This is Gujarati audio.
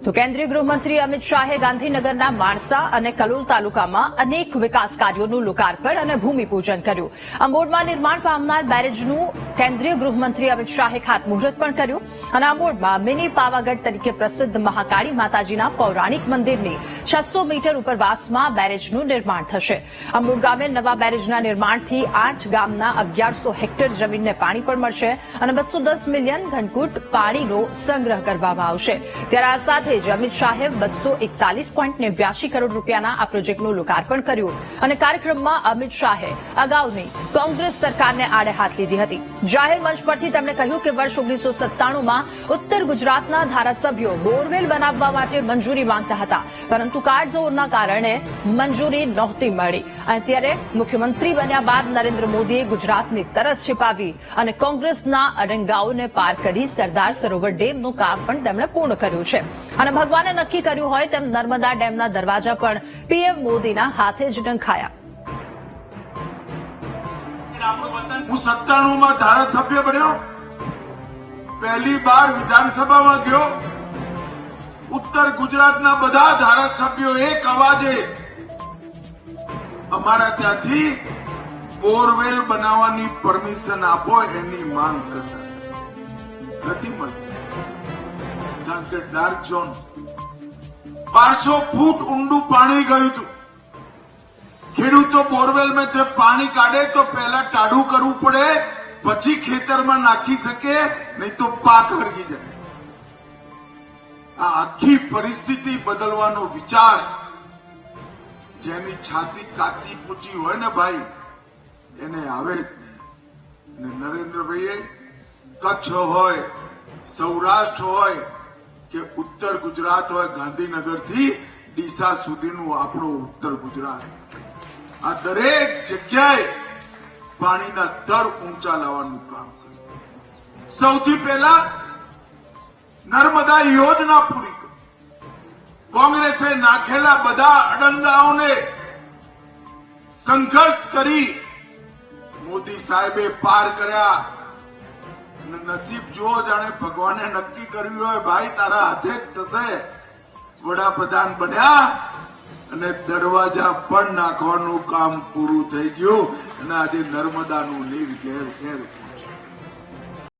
તો કેન્દ્રીય ગૃહમંત્રી અમિત શાહે ગાંધીનગરના માણસા અને કલોલ તાલુકામાં અનેક વિકાસ કાર્યોનું લોકાર્પણ અને ભૂમિપૂજન કર્યું. આંબોડમાં નિર્માણ પામનાર બેરેજનું કેન્દ્રીય ગૃહમંત્રી અમિત શાહે ખાતમુહૂર્ત પણ કર્યું અને આંબોડમાં મિની પાવાગઢ તરીકે પ્રસિદ્ધ મહાકાળી માતાજીના પૌરાણિક મંદિરની 600 મીટર ઉપરવાસમાં બેરેજનું નિર્માણ થશે. આંબોડ ગામે નવા બેરેજના નિર્માણથી 8 ગામના 1100 હેક્ટર જમીનને પાણી પણ મળશે અને 210 મિલિયન ઘનફૂટ પાણીનો સંગ્રહ કરવામાં આવશે. ત્યારે આ સાથે અમિત શાહે 241.89 કરોડ રૂપિયાના આ પ્રોજેક્ટનું લોકાર્પણ કર્યું અને કાર્યક્રમમાં અમિત શાહે અગાઉની કોંગ્રેસ સરકારને આડે હાથ લીધી હતી. જાહેર મંચ પરથી તેમણે કહ્યું કે વર્ષ 1997માં ઉત્તર ગુજરાતના ધારાસભ્યો બોરવેલ બનાવવા માટે મંજૂરી માંગતા હતા, પરંતુ કાળઝોરના કારણે મંજૂરી નહોતી મળી. ત્યારે મુખ્યમંત્રી બન્યા બાદ નરેન્દ્ર મોદીએ ગુજરાતની તરસ छिपाવી અને કોંગ્રેસના અરંગાઓને પાર કરી સરદાર સરોવર ડેમનું કામ પણ તેમણે પૂર્ણ કર્યું છે. અને ભગવાને નક્કી કર્યું હોય તેમ નર્મદા ડેમના દરવાજા પણ પીએમ મોદીના હાથે જ ઢંકાયા. હું 97માં ધારાસભ્ય બન્યો, પહેલી બાર વિધાનસભામાં ગયો. ઉત્તર ગુજરાતના બધા ધારાસભ્યો એક અવાજે અમારા ત્યાંથી બોરવેલ બનાવવાની પરમિશન આપો એની માંગ કરતા નથી મળતી. કારણ કે ડાર્ક ઝોન 1200 ફૂટ ઊંડું પાણી ગયું હતું. ખેડૂતો બોરવેલમાંથી પાણી કાઢે તો પહેલા ટાઢું કરવું પડે, પછી ખેતરમાં નાખી શકે, નહીં તો પાક હરગી જાય. આ આખી પરિસ્થિતિ બદલવાનો વિચાર જેની છાતી કાચી પૂછી હોય ને ભાઈ, એને આવે જ નહીં. નરેન્દ્રભાઈએ કચ્છ હોય, સૌરાષ્ટ્ર હોય કે ઉત્તર ગુજરાત હોય, ગાંધીનગરથી ડીસા સુધીનું આપણું ઉત્તર ગુજરાત, આ દરેક જગ્યાએ પાણીના દર ઊંચા લાવવાનું કામ કર્યું. સૌથી પહેલા નર્મદા યોજના પૂરી કરી. કોંગ્રેસે નાખેલા બધા અડંગાઓને સંઘર્ષ કરી મોદી સાહેબે પાર કર્યા. નસીબ જુઓ, જાણે ભગવાને નક્કી કર્યું હોય ભાઈ તારા હાથે જ થશે. વડાપ્રધાન બન્યા અને દરવાજા પણ નાખવાનું કામ પૂરું થઈ ગયું અને આજે નર્મદાનું નીર ઘેર ઘેર